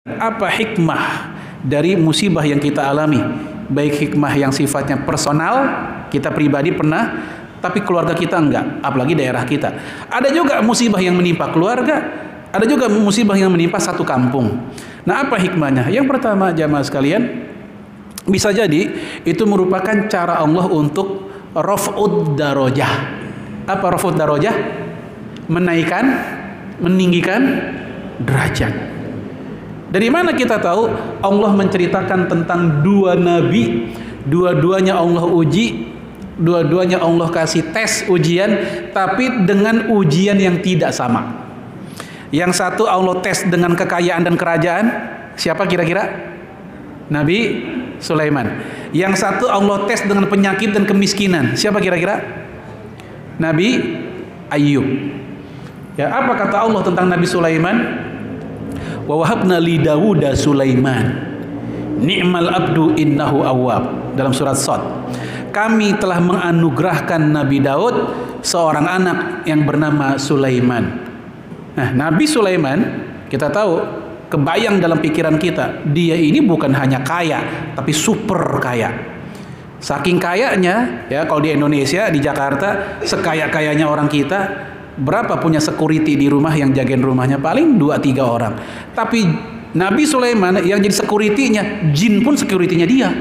Apa hikmah dari musibah yang kita alami? Baik hikmah yang sifatnya personal, kita pribadi pernah, tapi keluarga kita enggak, apalagi daerah kita. Ada juga musibah yang menimpa keluarga, ada juga musibah yang menimpa satu kampung. Nah, apa hikmahnya? Yang pertama, jamaah sekalian, bisa jadi itu merupakan cara Allah untuk raf'ud darajah. Apa raf'ud darajah? Menaikkan, meninggikan derajat. Dari mana kita tahu? Allah menceritakan tentang dua nabi, dua-duanya Allah uji, dua-duanya Allah kasih tes ujian, tapi dengan ujian yang tidak sama. Yang satu Allah tes dengan kekayaan dan kerajaan, siapa kira-kira? Nabi Sulaiman. Yang satu Allah tes dengan penyakit dan kemiskinan, siapa kira-kira? Nabi Ayub. Ya, apa kata Allah tentang Nabi Sulaiman? Wa wahabna li Dawuda Sulaiman ni'mal abdu innahu awwab, dalam surat Shad. Kami telah menganugerahkan Nabi Daud seorang anak yang bernama Sulaiman. Nah, Nabi Sulaiman kita tahu, kebayang dalam pikiran kita, dia ini bukan hanya kaya tapi super kaya. Saking kayanya, ya, kalau di Indonesia, di Jakarta, sekaya-kayanya orang kita, berapa punya security di rumah yang jagain rumahnya? Paling 2-3 orang. Tapi Nabi Sulaiman yang jadi security-nya, jin pun security-nya dia.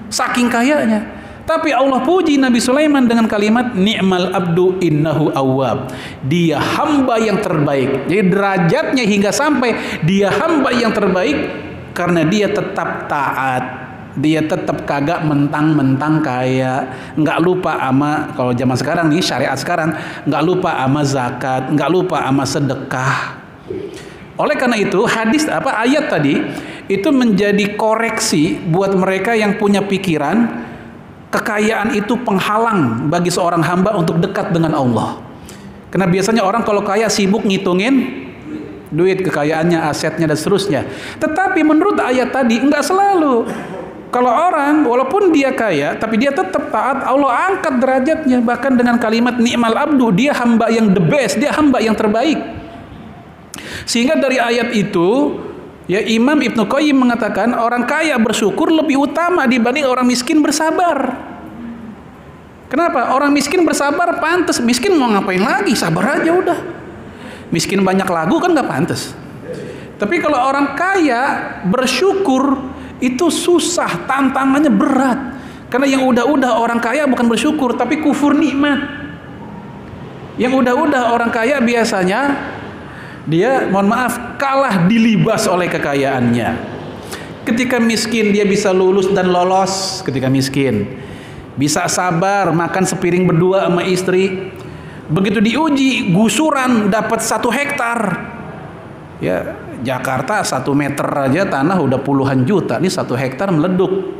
Saking kayanya. Tapi Allah puji Nabi Sulaiman dengan kalimat ni'mal abdu innahu awwab. Dia hamba yang terbaik. Jadi derajatnya hingga sampai dia hamba yang terbaik karena dia tetap taat. Dia tetap kagak mentang-mentang kaya, nggak lupa ama, kalau zaman sekarang nih, syariat sekarang, nggak lupa ama zakat, nggak lupa ama sedekah. Oleh karena itu ayat tadi itu menjadi koreksi buat mereka yang punya pikiran kekayaan itu penghalang bagi seorang hamba untuk dekat dengan Allah. Karena biasanya orang kalau kaya sibuk ngitungin duit, kekayaannya, asetnya dan seterusnya. Tetapi menurut ayat tadi nggak selalu. Kalau orang walaupun dia kaya tapi dia tetap taat, Allah angkat derajatnya bahkan dengan kalimat ni'mal abdu, dia hamba yang the best, dia hamba yang terbaik. Sehingga dari ayat itu, ya, Imam Ibnu Qayyim mengatakan orang kaya bersyukur lebih utama dibanding orang miskin bersabar. Kenapa? Orang miskin bersabar pantas, miskin mau ngapain lagi, sabar aja udah. Miskin banyak lagu kan nggak pantas. Tapi kalau orang kaya bersyukur itu susah, tantangannya berat. Karena yang udah-udah orang kaya bukan bersyukur tapi kufur nikmat. Yang udah-udah orang kaya biasanya dia, mohon maaf, kalah dilibas oleh kekayaannya. Ketika miskin dia bisa lulus dan lolos ketika miskin. Bisa sabar makan sepiring berdua sama istri. Begitu diuji gusuran dapat 1 hektar. Ya, Jakarta 1 meter aja tanah udah puluhan juta, ini 1 hektar meleduk.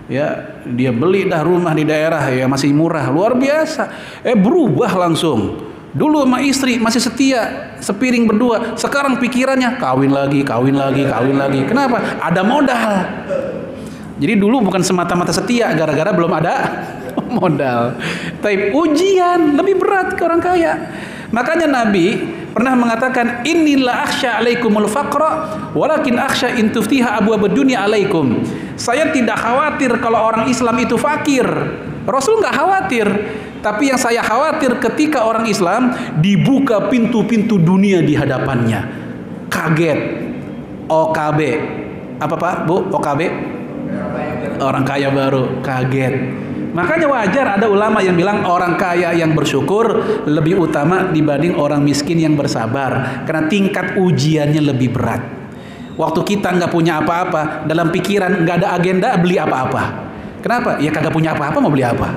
Ya, dia beli dah rumah di daerah ya masih murah, luar biasa. Berubah langsung. Dulu sama istri masih setia, sepiring berdua. Sekarang pikirannya kawin lagi. Kenapa? Ada modal. Jadi dulu bukan semata-mata setia gara-gara belum ada modal. Tapi ujian lebih berat ke orang kaya. Makanya Nabi pernah mengatakan inilah akhsha alaikumul faqra walakin akhsha in tuftiha abwabud dunya alaikum. Saya tidak khawatir kalau orang Islam itu fakir. Rasul nggak khawatir. Tapi yang saya khawatir ketika orang Islam dibuka pintu-pintu dunia di hadapannya. Kaget. OKB. Apa Pak? Bu? OKB? Orang kaya baru. Kaget. Makanya wajar ada ulama yang bilang orang kaya yang bersyukur lebih utama dibanding orang miskin yang bersabar. Karena tingkat ujiannya lebih berat. Waktu kita nggak punya apa-apa, dalam pikiran nggak ada agenda beli apa-apa. Kenapa? Ya kagak punya apa-apa mau beli apa.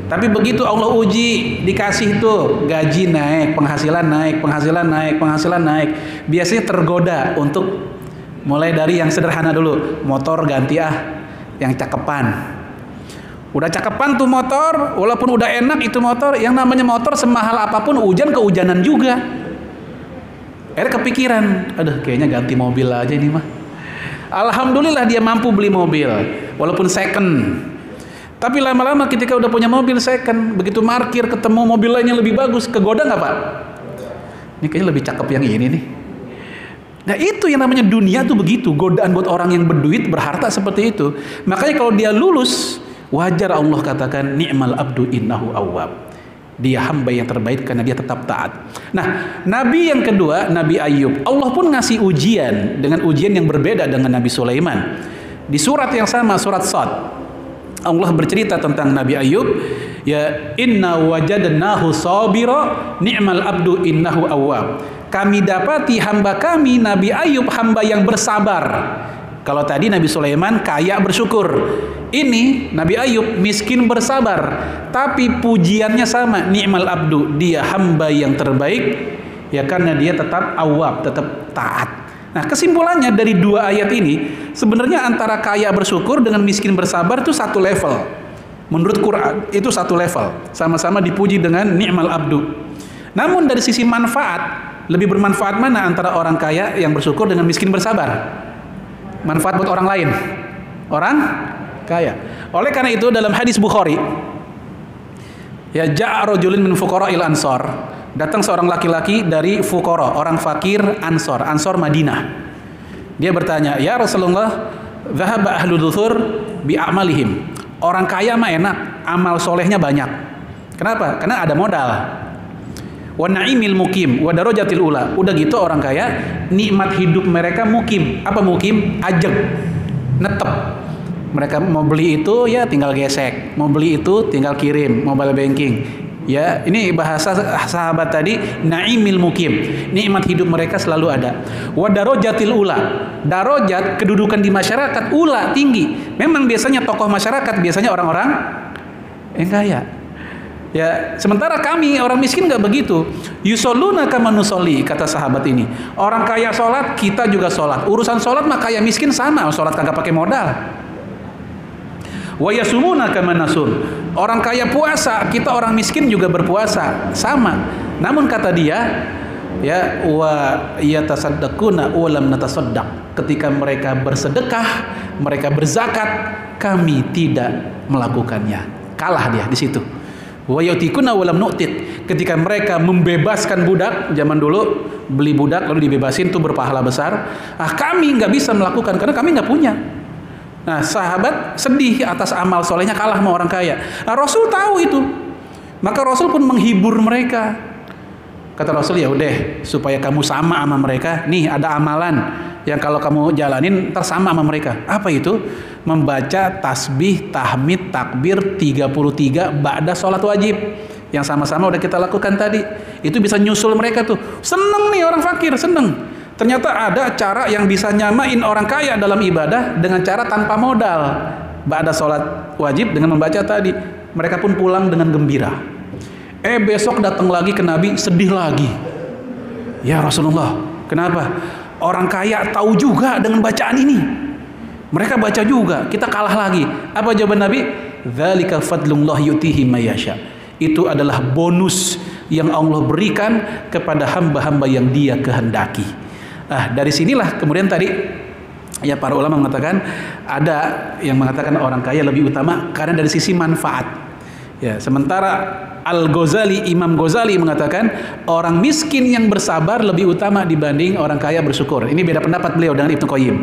Tapi begitu Allah uji, dikasih tuh gaji naik, penghasilan naik. Biasanya tergoda untuk mulai dari yang sederhana dulu. Motor ganti yang cakepan. Udah cakepan tuh motor, walaupun udah enak itu motor, yang namanya motor semahal apapun hujan kehujanan juga. Akhirnya kepikiran, aduh kayaknya ganti mobil aja ini mah. Alhamdulillah dia mampu beli mobil, walaupun second. Tapi lama-lama ketika udah punya mobil second, begitu parkir ketemu mobil lain yang lebih bagus, kegoda nggak Pak? Ini kayaknya lebih cakep yang ini nih. Nah itu yang namanya dunia tuh begitu, godaan buat orang yang berduit, berharta seperti itu. Makanya kalau dia lulus, wajar Allah katakan ni'mal abdu innahu awwab. Dia hamba yang terbaik karena dia tetap taat. Nah, nabi yang kedua, Nabi Ayub. Allah pun ngasih ujian dengan ujian yang berbeda dengan Nabi Sulaiman. Di surat yang sama, surat Shad, Allah bercerita tentang Nabi Ayub, ya inna wajadnahu sabira ni'mal abdu innahu awwab. Kami dapati hamba kami Nabi Ayub hamba yang bersabar. Kalau tadi Nabi Sulaiman kaya bersyukur, ini Nabi Ayub miskin bersabar. Tapi pujiannya sama, ni'mal abdu, dia hamba yang terbaik, ya karena dia tetap awwab, tetap taat. Nah kesimpulannya dari dua ayat ini, sebenarnya antara kaya bersyukur dengan miskin bersabar itu satu level. Menurut Quran itu satu level, sama-sama dipuji dengan ni'mal abdu. Namun dari sisi manfaat, lebih bermanfaat mana antara orang kaya yang bersyukur dengan miskin bersabar? Manfaat buat orang lain, orang kaya. Oleh karena itu dalam hadis Bukhari, ya ja'a rajulun min fuqara'il ansor, datang seorang laki-laki dari fuqara, orang fakir Ansor Madinah. Dia bertanya, ya Rasulullah, dhahaba ahlu duthur bi a'malihim. Orang kaya mah enak, amal solehnya banyak. Kenapa? Karena ada modal. Wa na'imil mukim wa darajatil ula. Udah gitu orang kaya, nikmat hidup mereka mukim. Apa mukim? Ajeg, netep. Mereka mau beli itu ya tinggal gesek, mau beli itu tinggal kirim mobile banking. Ya, ini bahasa sahabat tadi, na'imil mukim. Nikmat hidup mereka selalu ada. Wa darajatil ula. Darajat kedudukan di masyarakat ula tinggi. Memang biasanya tokoh masyarakat biasanya orang-orang yang kaya. Ya, sementara kami orang miskin nggak begitu. Yusalluna kama nusolli, kata sahabat ini. Orang kaya sholat, kita juga sholat. Urusan sholat mah kaya miskin sama, sholat kagak pakai modal. Wa yasumuna kama nasum. Orang kaya puasa, kita orang miskin juga berpuasa, sama. Namun kata dia, ya wa yatasaddaquna wa lam natasaddaq. Ketika mereka bersedekah, mereka berzakat, kami tidak melakukannya. Kalah dia di situ. Wa yutikuna wa lam nu'tit. Ketika mereka membebaskan budak, zaman dulu beli budak lalu dibebasin itu berpahala besar. Kami nggak bisa melakukan karena kami nggak punya. Nah, sahabat sedih atas amal solehnya kalah sama orang kaya. Nah, Rasul tahu itu. Maka Rasul pun menghibur mereka. Kata Rasul, ya udah supaya kamu sama mereka, nih ada amalan yang kalau kamu jalanin ntar sama mereka. Apa itu? Membaca tasbih, tahmid, takbir 33 ba'da sholat wajib. Yang sama-sama udah kita lakukan tadi. Itu bisa nyusul mereka tuh. Seneng nih orang fakir, seneng. Ternyata ada cara yang bisa nyamain orang kaya dalam ibadah dengan cara tanpa modal. Ba'da sholat wajib dengan membaca tadi. Mereka pun pulang dengan gembira. Besok datang lagi ke Nabi, sedih lagi. Ya Rasulullah, kenapa? Orang kaya tahu juga dengan bacaan ini. Mereka baca juga, kita kalah lagi. Apa jawaban Nabi? Dzalika fadlullah yutihi mayasya. Itu adalah bonus yang Allah berikan kepada hamba-hamba yang Dia kehendaki. Dari sinilah kemudian tadi ya para ulama mengatakan, ada yang mengatakan orang kaya lebih utama karena dari sisi manfaat. Ya, sementara Imam Ghazali mengatakan orang miskin yang bersabar lebih utama dibanding orang kaya bersyukur. Ini beda pendapat beliau dengan Ibnu Qayyim.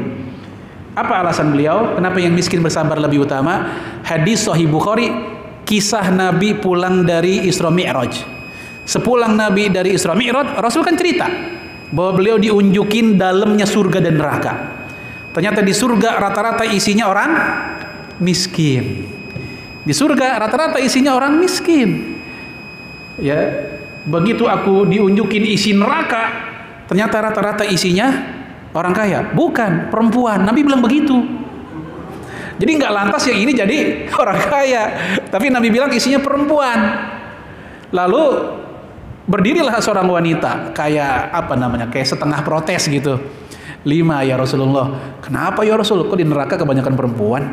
Apa alasan beliau? Kenapa yang miskin bersabar lebih utama? Hadis Sahih Bukhari, kisah Nabi pulang dari Isra Mi'raj. Sepulang Nabi dari Isra Mi'raj, Rasul kan cerita bahwa beliau diunjukin dalamnya surga dan neraka. Ternyata di surga rata-rata isinya orang miskin. Di surga rata-rata isinya orang miskin. Ya, begitu aku diunjukin isi neraka, ternyata rata-rata isinya orang kaya. Bukan, perempuan. Nabi bilang begitu. Jadi nggak lantas yang ini jadi orang kaya, tapi Nabi bilang isinya perempuan. Lalu berdirilah seorang wanita, kayak kayak setengah protes gitu. 5 ya Rasulullah. Kenapa ya Rasul? Kok di neraka kebanyakan perempuan?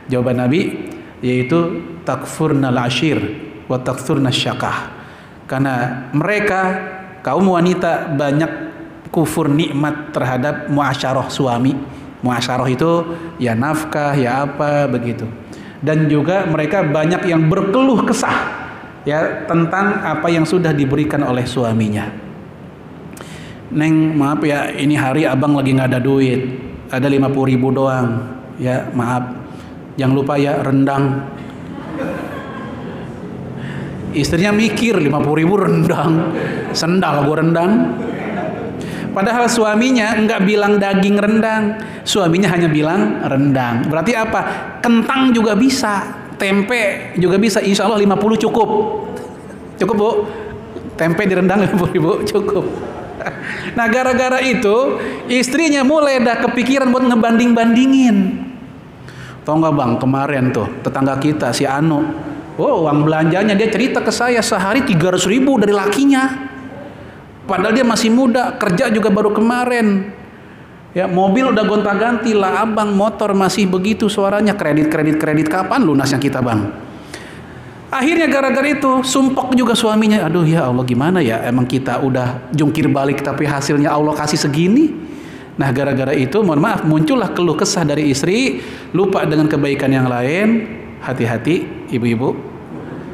Jawaban Nabi yaitu takfurnal ashir wa takfurnal syakah. Karena mereka kaum wanita banyak kufur nikmat terhadap muasyarah suami. Muasyarah itu ya nafkah, ya apa begitu. Dan juga mereka banyak yang berkeluh kesah ya tentang apa yang sudah diberikan oleh suaminya. Neng, maaf ya, ini hari abang lagi nggak ada duit, ada 50.000 doang, ya maaf, jangan lupa ya rendang. Istrinya mikir 50.000 rendang, sendal gua rendang. Padahal suaminya nggak bilang daging rendang, suaminya hanya bilang rendang. Berarti apa? Kentang juga bisa, tempe juga bisa. Insya Allah 50 cukup. Cukup bu? Tempe di rendang 50.000 cukup. Nah gara-gara itu istrinya mulai dah kepikiran buat ngebanding-bandingin. Tahu nggak bang, kemarin tuh tetangga kita si Anu, uang belanjanya dia cerita ke saya sehari 300.000 dari lakinya. Padahal dia masih muda, kerja juga baru kemarin. Ya mobil udah gonta-ganti lah abang, motor masih begitu suaranya, kredit kapan lunasnya kita bang? Akhirnya gara-gara itu sumpek juga suaminya. Aduh ya Allah gimana ya, emang kita udah jungkir balik tapi hasilnya Allah kasih segini. Nah gara-gara itu mohon maaf muncullah keluh kesah dari istri, lupa dengan kebaikan yang lain. Hati-hati ibu-ibu.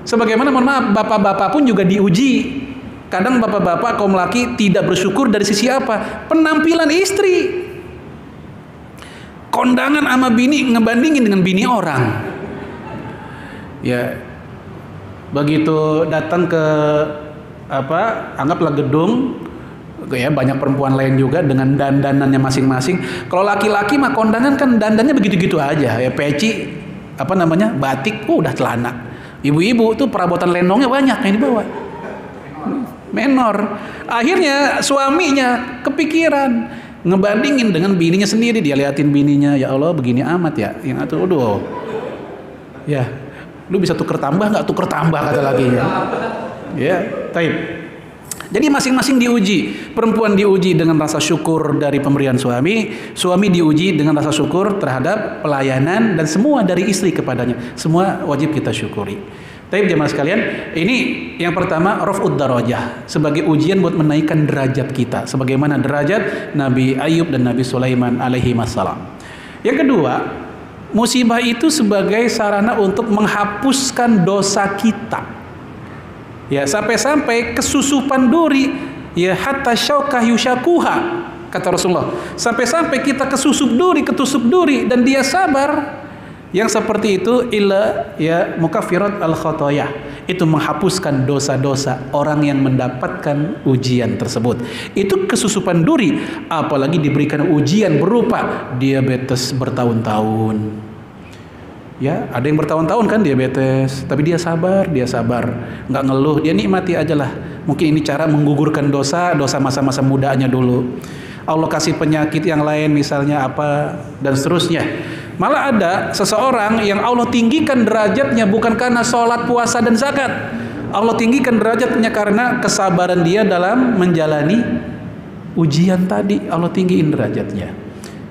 Sebagaimana mohon maaf bapak-bapak pun juga diuji. Kadang bapak-bapak kaum laki tidak bersyukur dari sisi apa? Penampilan istri. Kondangan sama bini ngebandingin dengan bini orang. Ya, begitu datang ke anggaplah gedung, ya banyak perempuan lain juga dengan dandanannya masing-masing. Kalau laki-laki mah kondangan kan dandannya begitu-gitu aja, ya peci, batik, udah celana. Ibu-ibu tuh perabotan lenongnya banyak yang dibawa. Menor. Akhirnya suaminya kepikiran ngebandingin dengan bininya sendiri, dia liatin bininya, ya Allah begini amat ya, yang itu aduh. Ya, lu bisa tuker tambah nggak? Tuker tambah kata lakinya. Ya, taib. Jadi masing-masing diuji. Perempuan diuji dengan rasa syukur dari pemberian suami, suami diuji dengan rasa syukur terhadap pelayanan dan semua dari istri kepadanya. Semua wajib kita syukuri. Taib jemaah sekalian, ini yang pertama raf'ud darajah, sebagai ujian buat menaikkan derajat kita, sebagaimana derajat Nabi Ayub dan Nabi Sulaiman alaihi wassalam. Yang kedua, musibah itu sebagai sarana untuk menghapuskan dosa kita. Ya, sampai-sampai kesusupan duri, ya hatta syaukah yushakuha, kata Rasulullah. Sampai-sampai kita ketusuk duri dan dia sabar. Yang seperti itu illa ya mukaffirat al khotoyah, itu menghapuskan dosa-dosa orang yang mendapatkan ujian tersebut. Itu kesusupan duri, apalagi diberikan ujian berupa diabetes bertahun-tahun. Ya, ada yang bertahun-tahun kan diabetes, tapi dia sabar, nggak ngeluh, dia nikmati aja lah. Mungkin ini cara menggugurkan dosa masa-masa mudanya dulu. Allah kasih penyakit yang lain misalnya apa dan seterusnya. Malah ada seseorang yang Allah tinggikan derajatnya bukan karena sholat, puasa dan zakat. Allah tinggikan derajatnya karena kesabaran dia dalam menjalani ujian tadi. Allah tinggiin derajatnya.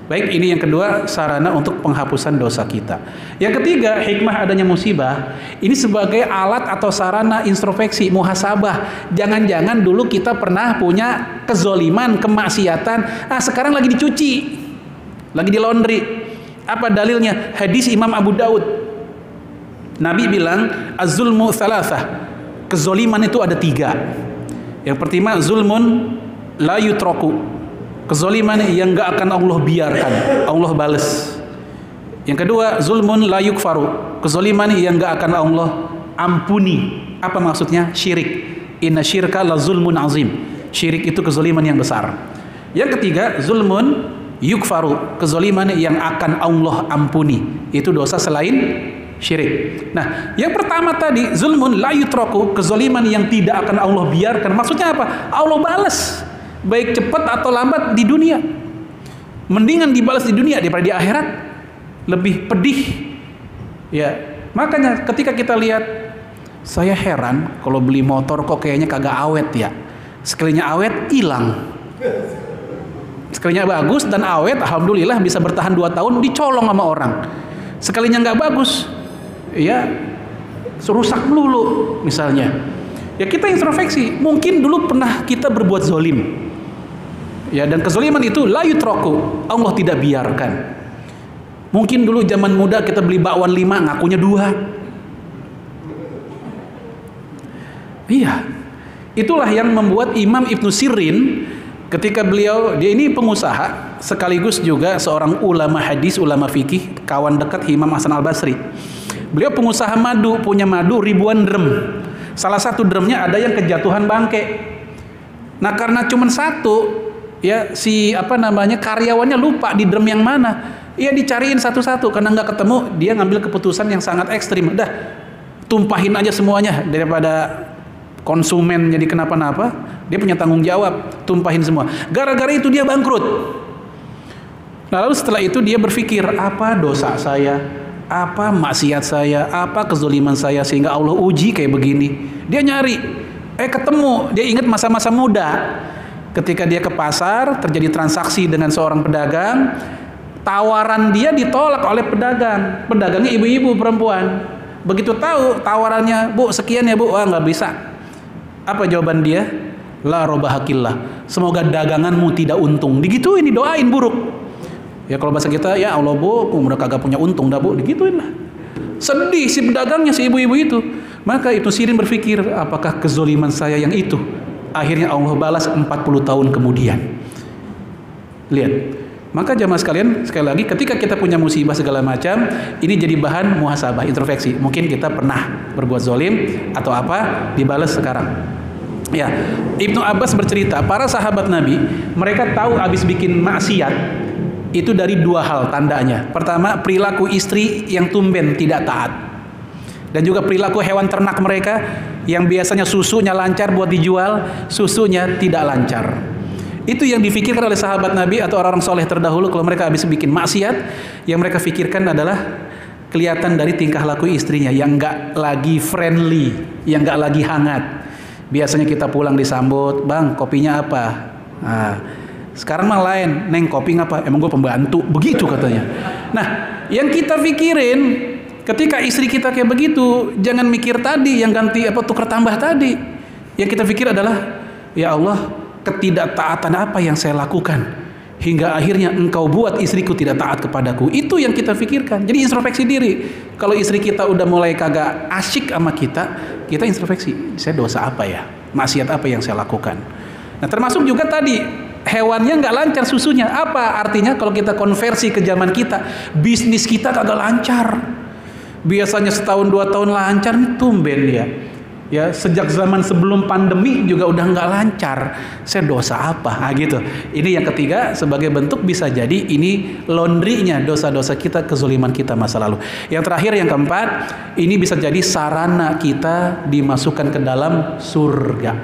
Baik, ini yang kedua, sarana untuk penghapusan dosa kita. Yang ketiga, hikmah adanya musibah ini sebagai alat atau sarana introspeksi, muhasabah. Jangan-jangan dulu kita pernah punya kezoliman, kemaksiatan, sekarang lagi dicuci, lagi di laundry. Apa dalilnya? Hadis Imam Abu Daud. Nabi bilang, az-zulmu thalathah. Kezoliman itu ada 3. Yang pertama, zulmun la yutraku. Kezoliman yang gak akan Allah biarkan, Allah bales. Yang kedua, zulmun la yukfaru. Kezoliman yang gak akan Allah ampuni. Apa maksudnya? Syirik. Inna syirka la zulmun azim. Syirik itu kezoliman yang besar. Yang ketiga, zulmun yukfaru, kezoliman yang akan Allah ampuni. Itu dosa selain syirik. Nah, yang pertama tadi zulmun la yutraku, kezoliman yang tidak akan Allah biarkan. Maksudnya apa? Allah balas, baik cepat atau lambat di dunia. Mendingan dibalas di dunia daripada di akhirat. Lebih pedih. Ya, makanya ketika kita lihat, saya heran kalau beli motor kok kayaknya kagak awet ya. Sekalinya awet hilang. Sekalinya bagus dan awet, alhamdulillah bisa bertahan 2 tahun, dicolong sama orang. Sekalinya nggak bagus, ya rusak melulu misalnya. Ya kita introspeksi, mungkin dulu pernah kita berbuat zolim. Ya, dan kezoliman itu la yutraku, Allah tidak biarkan. Mungkin dulu zaman muda kita beli bakwan 5, ngakunya 2. Iya, itulah yang membuat Imam Ibnu Sirin Ketika dia ini pengusaha sekaligus juga seorang ulama hadis, ulama fikih, kawan dekat Imam Hasan Al-Basri. Beliau pengusaha madu, punya madu ribuan drum. Salah satu drumnya ada yang kejatuhan bangke. Nah, karena cuma satu, ya karyawannya lupa di drum yang mana. Ia dicariin satu-satu karena nggak ketemu, dia ngambil keputusan yang sangat ekstrim. Udah, tumpahin aja semuanya daripada konsumen jadi kenapa-napa, dia punya tanggung jawab, tumpahin semua. Gara-gara itu dia bangkrut. Lalu setelah itu dia berpikir, apa dosa saya, apa maksiat saya, apa kezaliman saya sehingga Allah uji kayak begini. Dia nyari, ketemu, dia ingat masa-masa muda. Ketika dia ke pasar, terjadi transaksi dengan seorang pedagang, tawaran dia ditolak oleh pedagang. Pedagangnya ibu-ibu perempuan. Begitu tahu tawarannya, Bu sekian ya Bu, wah nggak bisa. Apa jawaban dia? La robahakillah. Semoga daganganmu tidak untung. Digituin, didoain buruk. Ya kalau bahasa kita, ya Allah Bu, udah kagak punya untung dah Bu, digituin lah. Sedih si pedagangnya, si ibu-ibu itu. Maka Ibnu Sirin berpikir, apakah kezoliman saya yang itu? Akhirnya Allah balas 40 tahun kemudian. Lihat. Maka jamaah sekalian, sekali lagi, ketika kita punya musibah segala macam, ini jadi bahan muhasabah, introspeksi. Mungkin kita pernah berbuat zolim atau apa, dibalas sekarang. Ya, Ibnu Abbas bercerita, para sahabat Nabi, mereka tahu habis bikin maksiat itu dari dua hal tandanya. Pertama, perilaku istri yang tumben tidak taat, dan juga perilaku hewan ternak mereka yang biasanya susunya lancar buat dijual, susunya tidak lancar. Itu yang difikirkan oleh sahabat Nabi atau orang-orang soleh terdahulu. Kalau mereka habis bikin maksiat, yang mereka fikirkan adalah kelihatan dari tingkah laku istrinya yang nggak lagi friendly, yang nggak lagi hangat. Biasanya kita pulang disambut, Bang kopinya apa? Nah, sekarang mah lain, Neng kopi ngapa? Emang gue pembantu, begitu katanya. Nah, yang kita pikirin ketika istri kita kayak begitu, jangan mikir tadi yang ganti tukar tambah tadi. Yang kita pikir adalah, ya Allah, ketidaktaatan apa yang saya lakukan hingga akhirnya engkau buat istriku tidak taat kepadaku. Itu yang kita pikirkan. Jadi introspeksi diri. Kalau istri kita udah mulai kagak asyik sama kita introspeksi, saya dosa apa ya, maksiat apa yang saya lakukan. Nah, termasuk juga tadi hewannya nggak lancar susunya. Apa artinya kalau kita konversi ke zaman kita, bisnis kita kagak lancar. Biasanya setahun 2 tahun lancar, nih tumben ya. Ya, sejak zaman sebelum pandemi juga udah nggak lancar. Saya dosa apa? Nah, gitu. Ini yang ketiga, sebagai bentuk bisa jadi ini laundry-nya dosa-dosa kita, kezaliman kita masa lalu. Yang terakhir, yang keempat, ini bisa jadi sarana kita dimasukkan ke dalam surga.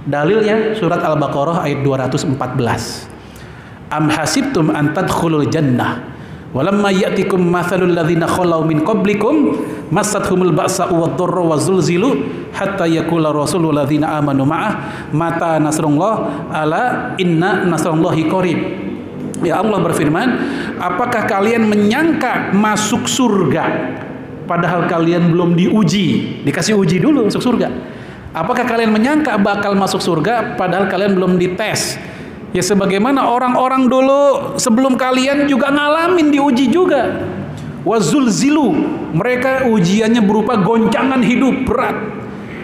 Dalilnya surat Al-Baqarah ayat 214. Am hasibtum an tadkhulul jannah walamma ya'tikum mathalul ladzina khalau min qablikum massathumul ba'sa wad-dharra wazulzilu hatta yaqula rasulul ladzina amanu ma'ah mata nasrullah ala inna nasrullahi qarib. Ya, Allah berfirman, apakah kalian menyangka masuk surga padahal kalian belum diuji? Dikasih uji dulu masuk surga. Apakah kalian menyangka bakal masuk surga padahal kalian belum dites? Ya, sebagaimana orang-orang dulu sebelum kalian juga ngalamin diuji juga. Wazulzilu, mereka ujiannya berupa goncangan hidup berat.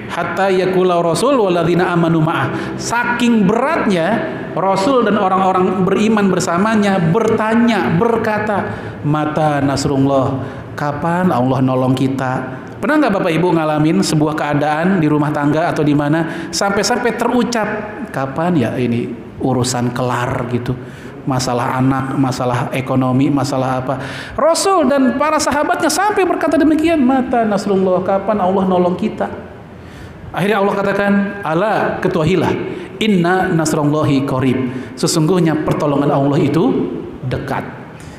Hatta yaqula rasul walladzina amanu ma'ah. Saking beratnya, Rasul dan orang-orang beriman bersamanya berkata, mata nasrullah, kapan Allah nolong kita? Pernah nggak Bapak Ibu ngalamin sebuah keadaan di rumah tangga atau di mana sampai terucap, kapan ya ini urusan kelar gitu, masalah anak, masalah ekonomi, masalah apa? Rasul dan para sahabatnya sampai berkata demikian, mata nasrullah, kapan Allah nolong kita? Akhirnya Allah katakan, ala ketahuilah, inna nasrullahi qarib, sesungguhnya pertolongan Allah itu dekat.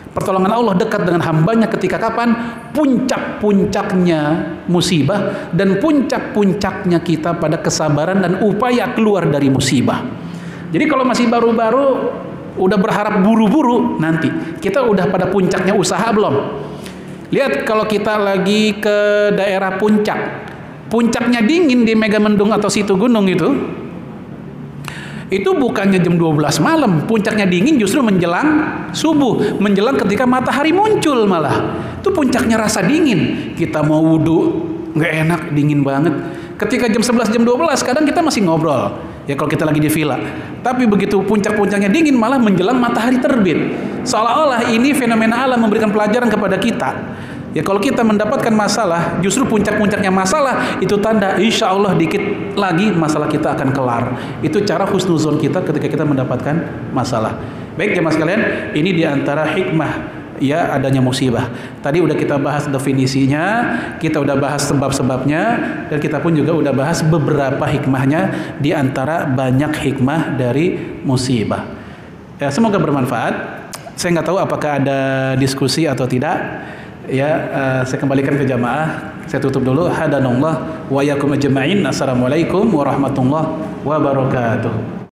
Pertolongan Allah dekat dengan hambanya ketika kapan? Puncak-puncaknya musibah dan puncak-puncaknya kita pada kesabaran dan upaya keluar dari musibah. Jadi kalau masih baru-baru udah berharap buru-buru, nanti kita udah pada puncaknya usaha belum? Lihat kalau kita lagi ke daerah puncaknya dingin di Megamendung atau Situ Gunung itu bukannya jam 12 malam, puncaknya dingin justru menjelang subuh, menjelang ketika matahari muncul malah. Itu puncaknya rasa dingin. Kita mau wudhu nggak enak, dingin banget. Ketika jam 11, jam 12 kadang kita masih ngobrol. Ya kalau kita lagi di villa. Tapi begitu puncak-puncaknya dingin malah menjelang matahari terbit. Seolah-olah ini fenomena alam memberikan pelajaran kepada kita. Ya kalau kita mendapatkan masalah, justru puncak-puncaknya masalah itu tanda insya Allah dikit lagi masalah kita akan kelar. Itu cara husnuzon kita ketika kita mendapatkan masalah. Baik jemaah sekalian, ini diantara hikmah ya adanya musibah. Tadi udah kita bahas definisinya, kita udah bahas sebab-sebabnya, dan kita pun juga udah bahas beberapa hikmahnya diantara banyak hikmah dari musibah. Ya semoga bermanfaat. Saya nggak tahu apakah ada diskusi atau tidak. Ya, saya kembalikan ke jamaah. Saya tutup dulu. Hadanallah wa yakum ajma'in. Assalamualaikum warahmatullahi wabarakatuh.